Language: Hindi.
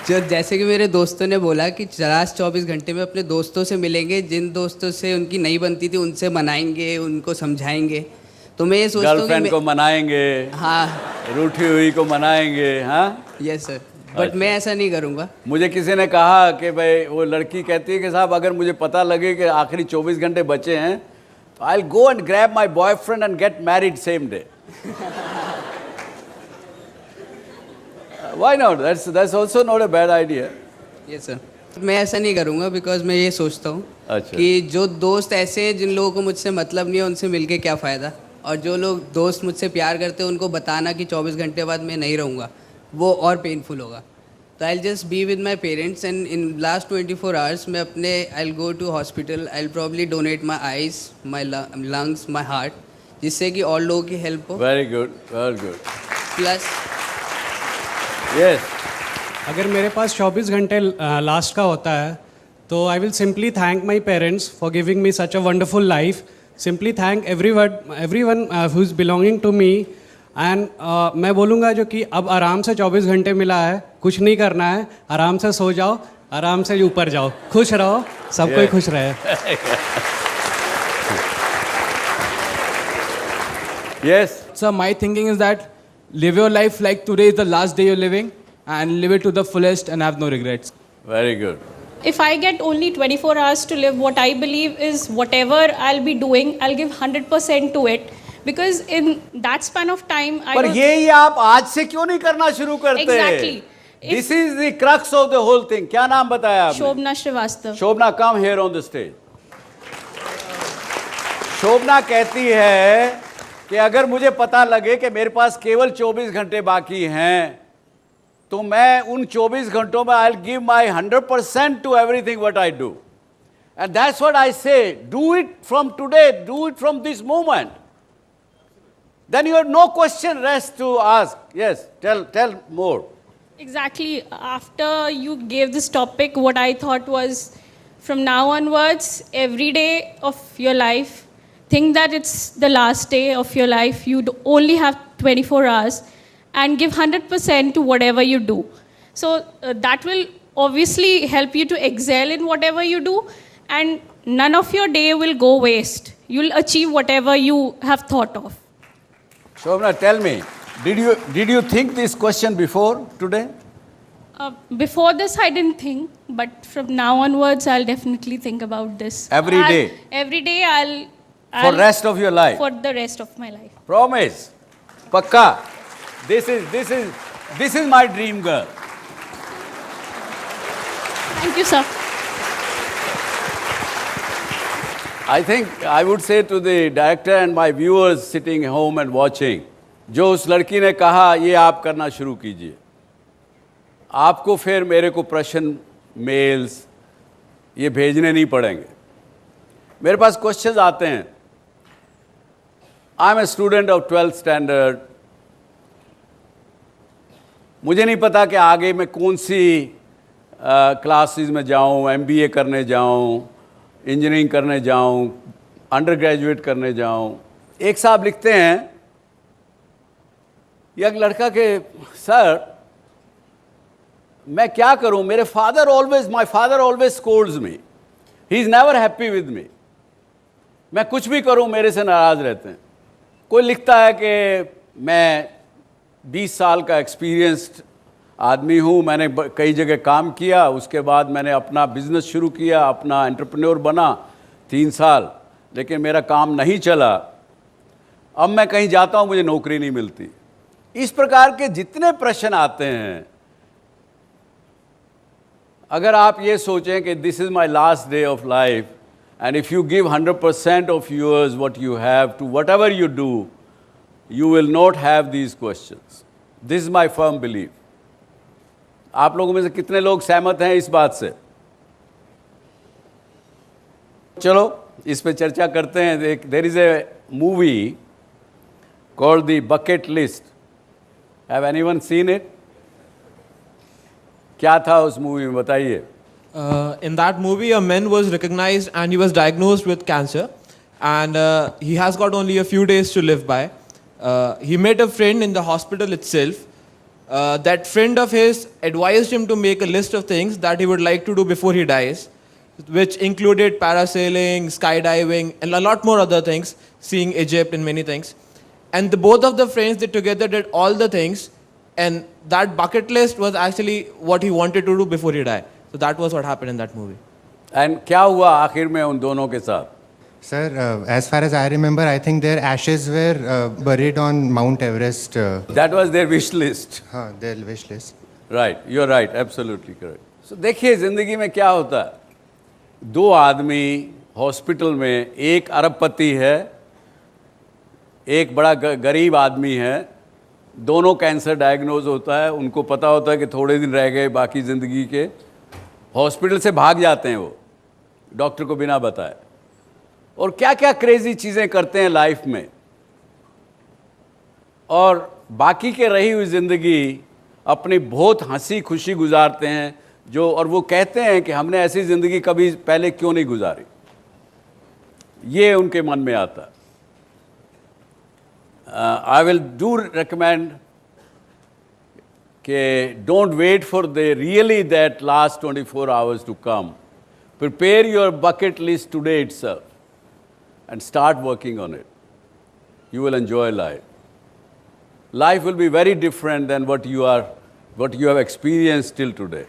जो जैसे कि मेरे दोस्तों ने बोला कि लास्ट 24 घंटे में अपने दोस्तों से मिलेंगे, जिन दोस्तों से उनकी नहीं बनती थी उनसे मनाएंगे, उनको समझाएंगे। तो मैं ये सोचता हूँ कि गर्लफ्रेंड को मनाएंगे, हाँ रूठी हुई को मनाएंगे। हाँ, यस सर, बट मैं ऐसा नहीं करूँगा। मुझे किसी ने कहा कि भाई वो लड़की कहती है कि साहब अगर मुझे पता लगे कि आखिरी 24 घंटे बचे हैं तो I will go and grab my boyfriend and get married same day. Why not? That's also not a bad idea. Yes sir, मैं ऐसा नहीं करूँगा बिकॉज मैं ये सोचता हूँ अच्छा। कि जो दोस्त ऐसे हैं जिन लोगों को मुझसे मतलब नहीं है उनसे मिलके क्या फ़ायदा, और जो लोग दोस्त मुझसे प्यार करते हैं उनको बताना कि 24 घंटे बाद मैं नहीं रहूँगा वो और पेनफुल होगा। तो I just be with my parents and in last 24 hours मैं अपने I will go to hospital, I will probably donate my eyes, my lungs, my heart, जिससे कि और लोगों की हेल्प हो। Very good, very good. Plus yes, अगर मेरे पास 24 घंटे लास्ट का होता है तो I will simply thank my parents for giving me such a wonderful life, simply thank everyone who is belonging to me and मैं बोलूँगा जो कि अब आराम से 24 घंटे मिला है, कुछ नहीं करना है, आराम से सो जाओ, आराम से ऊपर जाओ, खुश रहो, सब कोई खुश रहे। Yes So my thinking is that live your life like today is the last day you're living and live it to the fullest and have no regrets. Very good. If I get only 24 hours to live, what I believe is whatever I'll be doing, I'll give 100% to it. Because in that span of time, I पर don't... यही आप आज से क्यों नहीं करना शुरू करते? Exactly. This is the crux of the whole thing. क्या नाम बताया आपने? Shobna Srivastava. Shobhana, come here on the stage. Shobhana कहती है कि अगर मुझे पता लगे कि मेरे पास केवल 24 घंटे बाकी हैं तो मैं उन 24 घंटों में I will give my 100% to everything what I do, and that's what I say, do it from today, do it from this moment, then you have no question rest to ask. Yes, tell more. Exactly. After you gave this topic, what I thought was from now onwards, every day of your life, think that it's the last day of your life. You only have 24 hours and give 100% to whatever you do. So that will obviously help you to excel in whatever you do, and none of your day will go waste. You'll achieve whatever you have thought of. Shobna, tell me, did you think this question before today? Before this, I didn't think, but from now onwards, I'll definitely think about this. Every day? Every day, For rest of your life? For the rest of my life. Promise? Pakka? This is my dream girl. Thank you, sir. I think I would say to the director and my viewers sitting home and watching, जो उस लड़की ने कहा ये आप करना शुरू कीजिए, आपको फिर मेरे को प्रश्न, मेल्स ये भेजने नहीं पड़ेंगे। मेरे पास क्वेश्चंस आते हैं। I am a student of 12th standard. मुझे नहीं पता कि आगे मैं कौन सी क्लासेस में जाऊं, MBA करने जाऊं, इंजीनियरिंग करने जाऊं, अंडर ग्रेजुएट करने जाऊं। एक साहब लिखते हैं, एक लड़का के सर मैं क्या करूं, मेरे my father always Scholz me, he is never happy with me, मैं कुछ भी करूं मेरे से नाराज़ रहते हैं। कोई लिखता है कि मैं 20 साल का एक्सपीरियंस्ड आदमी हूँ, मैंने कई जगह काम किया, उसके बाद मैंने अपना बिजनेस शुरू किया, अपना एंटरप्रेन्योर बना 3 साल, लेकिन मेरा काम नहीं चला, अब मैं कहीं जाता हूँ मुझे नौकरी नहीं मिलती। इस प्रकार के जितने प्रश्न आते हैं, अगर आप ये सोचें कि this is my last day of life and if you give 100% of yours what you have to whatever you do, you will not have these questions. This is my firm belief. आप लोगों में से कितने लोग सहमत हैं इस बात से? चलो इस पे चर्चा करते हैं। There is a movie called the bucket list. Have anyone seen it? क्या था उस मूवी में, बताइए। In that movie, a man was recognized and he was diagnosed with cancer, and he has got only a few days to live by. He met a friend in the hospital itself that friend of his advised him to make a list of things that he would like to do before he dies, which included parasailing, skydiving, and a lot more other things, seeing Egypt and many things. And both of the friends, they together did all the things, and that bucket list was actually what he wanted to do before he died. So that was what happened in that movie. And क्या हुआ आखिर में उन दोनों के साथ? Sir, as far as I remember, I think their ashes were buried on Mount Everest. That was their wish list. Their wish list. Right, you are right, absolutely correct. So देखिए ज़िंदगी में क्या होता है, दो आदमी हॉस्पिटल में, एक अरबपति है, एक बड़ा गरीब आदमी है, दोनों कैंसर डायग्नोज होता है, उनको पता होता है कि थोड़े दिन रह गए बाकी ज़िंदगी के, हॉस्पिटल से भाग जाते हैं वो डॉक्टर को बिना बताए, और क्या क्या क्रेजी चीज़ें करते हैं लाइफ में, और बाकी के रही हुई ज़िंदगी अपनी बहुत हंसी खुशी गुजारते हैं जो, और वो कहते हैं कि हमने ऐसी ज़िंदगी कभी पहले क्यों नहीं गुजारी, ये उनके मन में आता है. I will do recommend that don't wait for that last 24 hours to come. Prepare your bucket list today itself and start working on it. You will enjoy life. Life will be very different than what you have experienced till today.